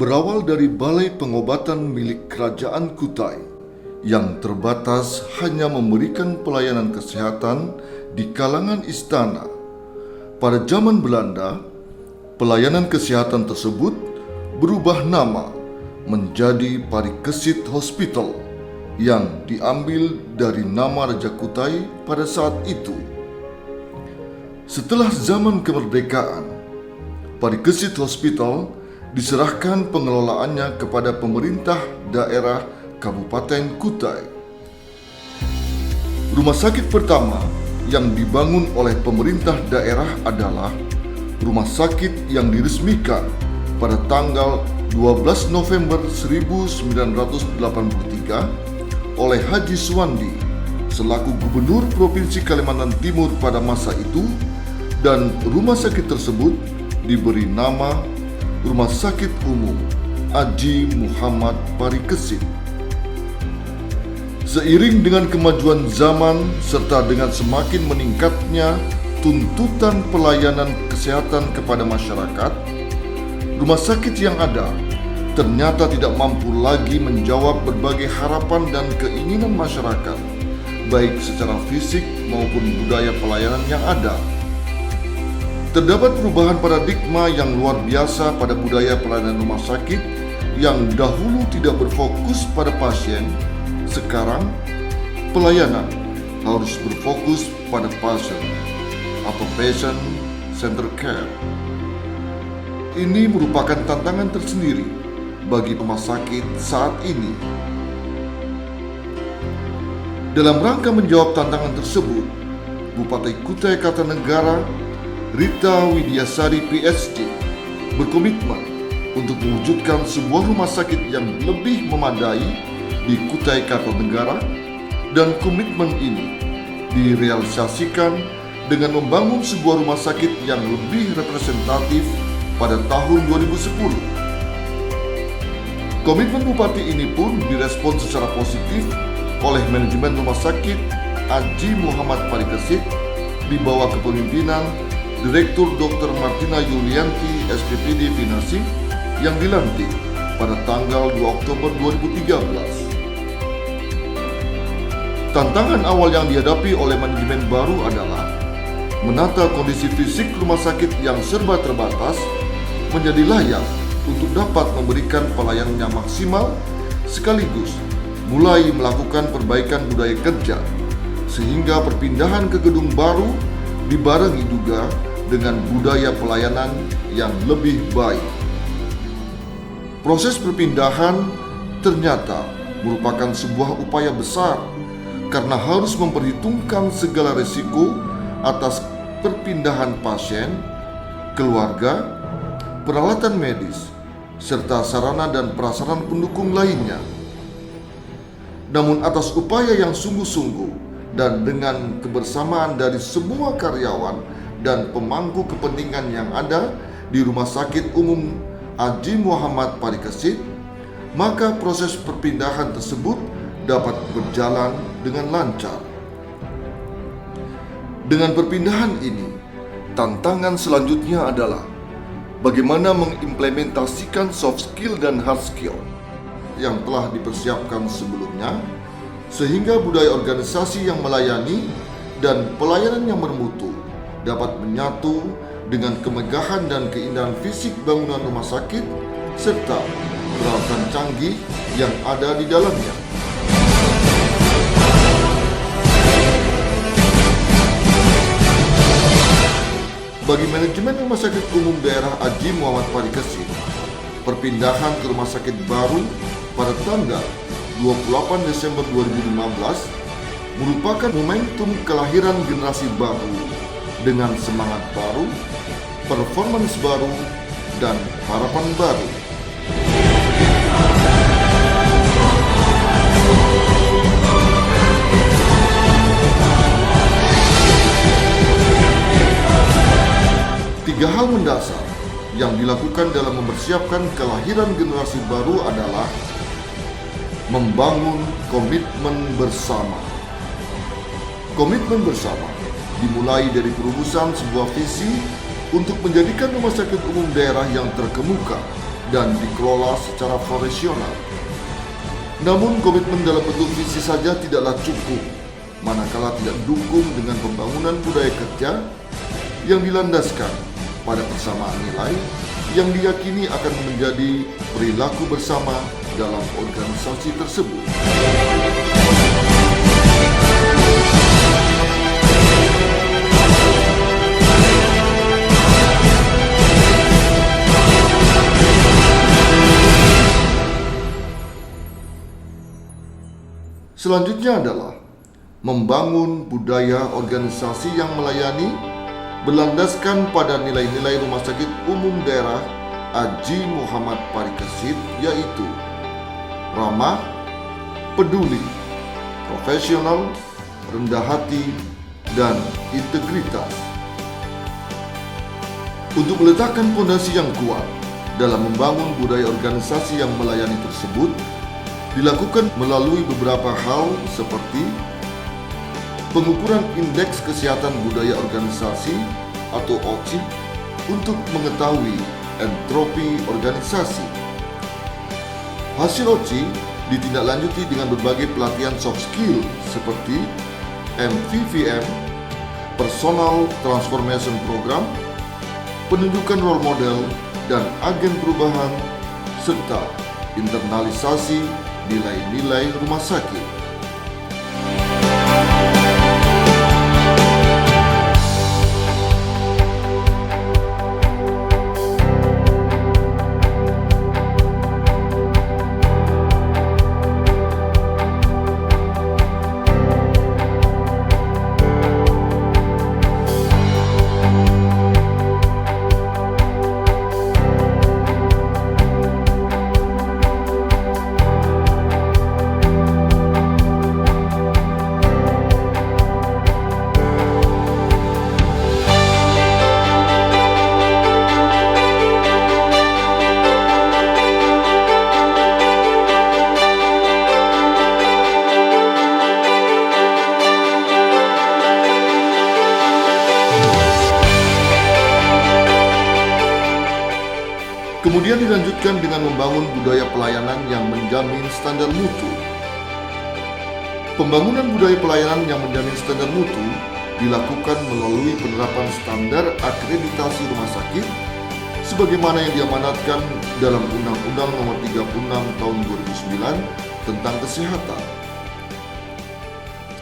berawal dari Balai Pengobatan milik Kerajaan Kutai yang terbatas hanya memberikan pelayanan kesehatan di kalangan istana. Pada zaman Belanda, pelayanan kesehatan tersebut berubah nama menjadi Parikesit Hospital yang diambil dari nama Raja Kutai pada saat itu. Setelah zaman kemerdekaan, Parikesit Hospital diserahkan pengelolaannya kepada pemerintah daerah Kabupaten Kutai. Rumah sakit pertama yang dibangun oleh pemerintah daerah adalah rumah sakit yang diresmikan pada tanggal 12 November 1983 oleh Haji Suwandi selaku Gubernur Provinsi Kalimantan Timur pada masa itu, dan rumah sakit tersebut diberi nama Rumah Sakit Umum Haji Muhammad Parikesit. Seiring dengan kemajuan zaman serta dengan semakin meningkatnya tuntutan pelayanan kesehatan kepada masyarakat, rumah sakit yang ada ternyata tidak mampu lagi menjawab berbagai harapan dan keinginan masyarakat, baik secara fisik maupun budaya pelayanan yang ada. Terdapat perubahan paradigma yang luar biasa pada budaya pelayanan rumah sakit yang dahulu tidak berfokus pada pasien. Sekarang, pelayanan harus berfokus pada pasien atau patient-centered care. Ini merupakan tantangan tersendiri bagi rumah sakit saat ini. Dalam rangka menjawab tantangan tersebut, Bupati Kutai Kartanegara Rita Widiasari PhD berkomitmen untuk mewujudkan sebuah rumah sakit yang lebih memadai di Kutai Kartanegara, dan komitmen ini direalisasikan dengan membangun sebuah rumah sakit yang lebih representatif pada tahun 2010. Komitmen Bupati ini pun direspon secara positif oleh manajemen rumah sakit Haji Muhammad Parikesit di bawah kepemimpinan Direktur Dr. Martina Yulianti SPPD Vinasi yang dilantik pada tanggal 2 Oktober 2013. Tantangan awal yang dihadapi oleh manajemen baru adalah menata kondisi fisik rumah sakit yang serba terbatas menjadi layak untuk dapat memberikan pelayanan yang maksimal, sekaligus mulai melakukan perbaikan budaya kerja, sehingga perpindahan ke gedung baru dibarengi juga dengan budaya pelayanan yang lebih baik. Proses perpindahan ternyata merupakan sebuah upaya besar karena harus memperhitungkan segala risiko atas perpindahan pasien, keluarga, peralatan medis, serta sarana dan prasarana pendukung lainnya. Namun atas upaya yang sungguh-sungguh dan dengan kebersamaan dari semua karyawan dan pemangku kepentingan yang ada di Rumah Sakit Umum Haji Muhammad Parikesit, maka proses perpindahan tersebut dapat berjalan dengan lancar. Dengan perpindahan ini, tantangan selanjutnya adalah bagaimana mengimplementasikan soft skill dan hard skill yang telah dipersiapkan sebelumnya, sehingga budaya organisasi yang melayani dan pelayanan yang bermutu dapat menyatu dengan kemegahan dan keindahan fisik bangunan rumah sakit serta peralatan canggih yang ada di dalamnya. Bagi manajemen Rumah Sakit Umum Daerah Haji Muhammad Parikesit, perpindahan ke rumah sakit baru pada tanggal 28 Desember 2015 merupakan momentum kelahiran generasi baru dengan semangat baru, performance baru, dan harapan baru. Tiga hal mendasar yang dilakukan dalam mempersiapkan kelahiran generasi baru adalah membangun komitmen bersama. Komitmen bersama dimulai dari perumusan sebuah visi untuk menjadikan rumah sakit umum daerah yang terkemuka dan dikelola secara profesional. Namun komitmen dalam bentuk visi saja tidaklah cukup, manakala tidak didukung dengan pembangunan budaya kerja yang dilandaskan pada persamaan nilai yang diyakini akan menjadi perilaku bersama dalam organisasi tersebut. Selanjutnya adalah membangun budaya organisasi yang melayani berlandaskan pada nilai-nilai Rumah Sakit Umum Daerah Haji Muhammad Parikesit, yaitu ramah, peduli, profesional, rendah hati, dan integritas. Untuk meletakkan fondasi yang kuat dalam membangun budaya organisasi yang melayani tersebut, dilakukan melalui beberapa hal seperti pengukuran Indeks Kesehatan Budaya Organisasi atau OCI untuk mengetahui entropi organisasi. Hasil OCI ditindaklanjuti dengan berbagai pelatihan soft skill seperti MVVM, Personal Transformation Program, penunjukan role model dan agen perubahan, serta internalisasi nilai-nilai rumah sakit. Kemudian dilanjutkan dengan membangun budaya pelayanan yang menjamin standar mutu. Pembangunan budaya pelayanan yang menjamin standar mutu dilakukan melalui penerapan standar akreditasi rumah sakit sebagaimana yang diamanatkan dalam Undang-Undang Nomor 36 Tahun 2009 tentang kesehatan.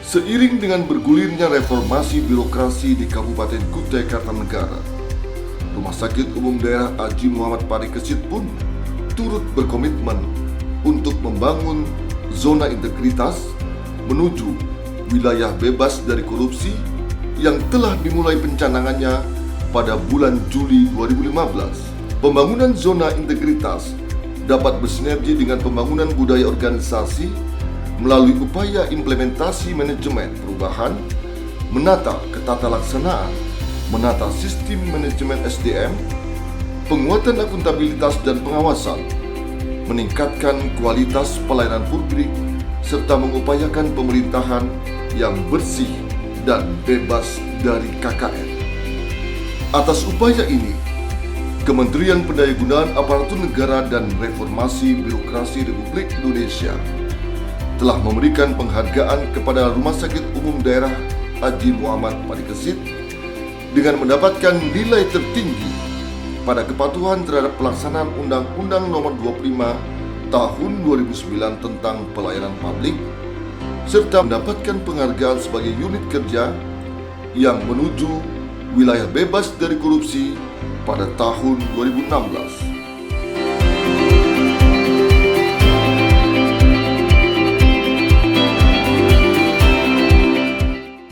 Seiring dengan bergulirnya reformasi birokrasi di Kabupaten Kutai Kartanegara, Rumah Sakit Umum Daerah Haji Muhammad Parikesit pun turut berkomitmen untuk membangun zona integritas menuju wilayah bebas dari korupsi yang telah dimulai pencanangannya pada bulan Juli 2015. Pembangunan zona integritas dapat bersinergi dengan pembangunan budaya organisasi melalui upaya implementasi manajemen perubahan, menata ketatalaksanaan, menata sistem manajemen SDM, penguatan akuntabilitas dan pengawasan, meningkatkan kualitas pelayanan publik, serta mengupayakan pemerintahan yang bersih dan bebas dari KKN. Atas upaya ini, Kementerian Pendayagunaan Aparatur Negara dan Reformasi Birokrasi Republik Indonesia telah memberikan penghargaan kepada Rumah Sakit Umum Daerah Haji Muhammad Parikesit dengan mendapatkan nilai tertinggi pada kepatuhan terhadap pelaksanaan Undang-Undang Nomor 25 Tahun 2009 tentang Pelayanan Publik, serta mendapatkan penghargaan sebagai unit kerja yang menuju wilayah bebas dari korupsi pada tahun 2016.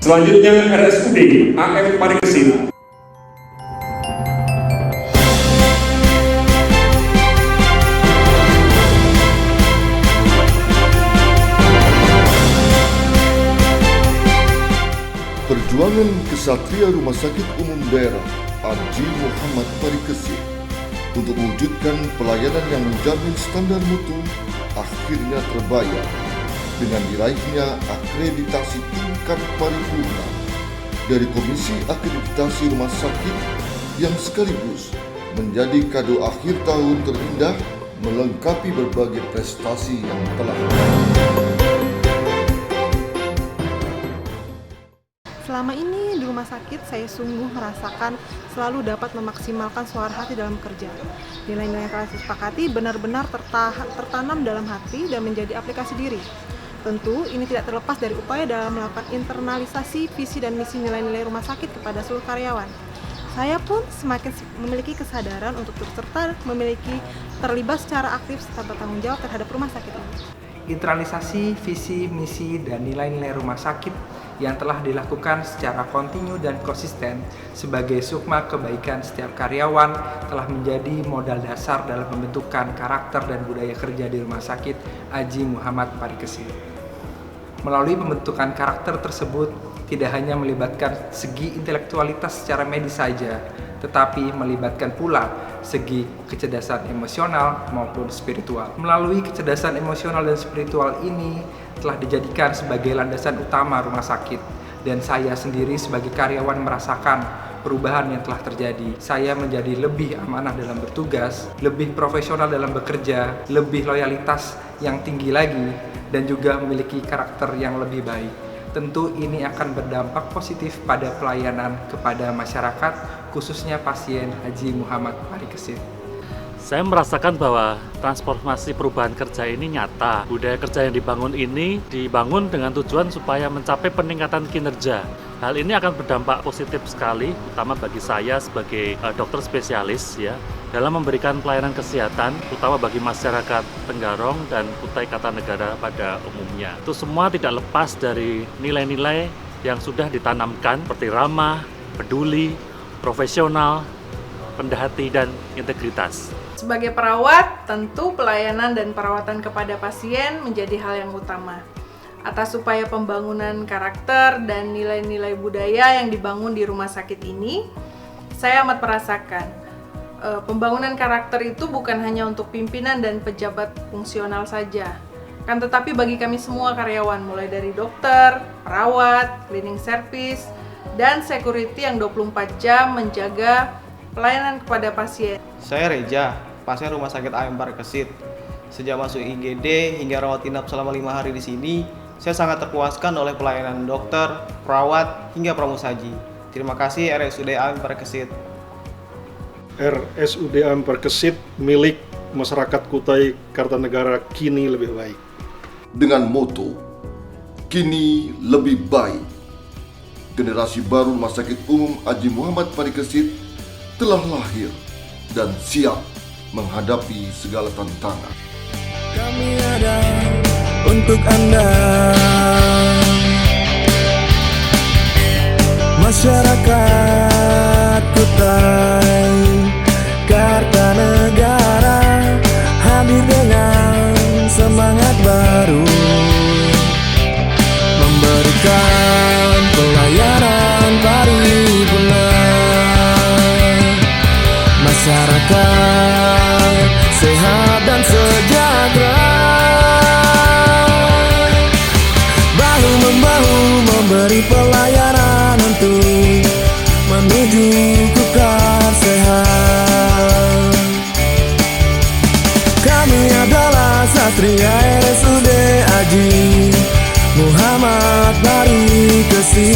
Selanjutnya RSUD AM Parikesit. Perjuangan kesatria Rumah Sakit Umum Daerah Haji Muhammad Parikesit untuk mewujudkan pelayanan yang menjamin standar mutu akhirnya terbayar dengan diraihnya akreditasi tingkat paripurna dari Komisi Akreditasi Rumah Sakit yang sekaligus menjadi kado akhir tahun terindah melengkapi berbagai prestasi yang telah Selama ini di rumah sakit saya sungguh merasakan selalu dapat memaksimalkan suara hati dalam kerja. Nilai-nilai yang telah disepakati benar-benar tertanam dalam hati dan menjadi aplikasi diri. Tentu ini tidak terlepas dari upaya dalam melakukan internalisasi visi dan misi nilai-nilai rumah sakit kepada seluruh karyawan. Saya pun semakin memiliki kesadaran untuk turut serta terlibat secara aktif serta bertanggung jawab terhadap rumah sakit ini. Internalisasi visi, misi, dan nilai-nilai rumah sakit yang telah dilakukan secara kontinu dan konsisten sebagai sukma kebaikan setiap karyawan telah menjadi modal dasar dalam pembentukan karakter dan budaya kerja di Rumah Sakit Aji Muhammad Parikesit. Melalui pembentukan karakter tersebut tidak hanya melibatkan segi intelektualitas secara medis saja, tetapi melibatkan pula segi kecerdasan emosional maupun spiritual. Melalui kecerdasan emosional dan spiritual ini telah dijadikan sebagai landasan utama rumah sakit, dan saya sendiri sebagai karyawan merasakan perubahan yang telah terjadi. Saya menjadi lebih amanah dalam bertugas, lebih profesional dalam bekerja, lebih loyalitas yang tinggi lagi, dan juga memiliki karakter yang lebih baik. Tentu ini akan berdampak positif pada pelayanan kepada masyarakat, khususnya pasien Haji Muhammad Parikesit. Saya merasakan bahwa transformasi perubahan kerja ini nyata. Budaya kerja yang dibangun ini dibangun dengan tujuan supaya mencapai peningkatan kinerja. Hal ini akan berdampak positif sekali, terutama bagi saya sebagai dokter spesialis ya, dalam memberikan pelayanan kesehatan, terutama bagi masyarakat Tenggarong dan Kutai Kartanegara pada umumnya. Itu semua tidak lepas dari nilai-nilai yang sudah ditanamkan seperti ramah, peduli, profesional, rendah hati, dan integritas. Sebagai perawat, tentu pelayanan dan perawatan kepada pasien menjadi hal yang utama. Atas upaya pembangunan karakter dan nilai-nilai budaya yang dibangun di rumah sakit ini, saya amat merasakan pembangunan karakter itu bukan hanya untuk pimpinan dan pejabat fungsional saja, kan tetapi bagi kami semua karyawan, mulai dari dokter, perawat, cleaning service, dan security yang 24 jam menjaga pelayanan kepada pasien. Saya Reja, pasien Rumah Sakit AM Parikesit. Sejak masuk IGD hingga rawat inap selama 5 hari di sini, saya sangat terpuaskan oleh pelayanan dokter, perawat, hingga pramusaji. Terima kasih RSUD AM Parikesit. RSUD AM Parikesit milik masyarakat Kutai Kartanegara kini lebih baik. dengan moto kini lebih baik. Generasi baru Rumah Sakit Umum Haji Muhammad Parikesit telah lahir dan siap menghadapi segala tantangan. Kami ada untuk Anda, masyarakat Kutai Kartanegara, hadir dengan semangat baru, memberikan pelayanan paripurna. Masyarakat sehat dan sejahtera, bahu-membahu memberi pelayanan untuk menuju kekal sehat. Kami adalah Satria RSUD Haji Muhammad Parikesit.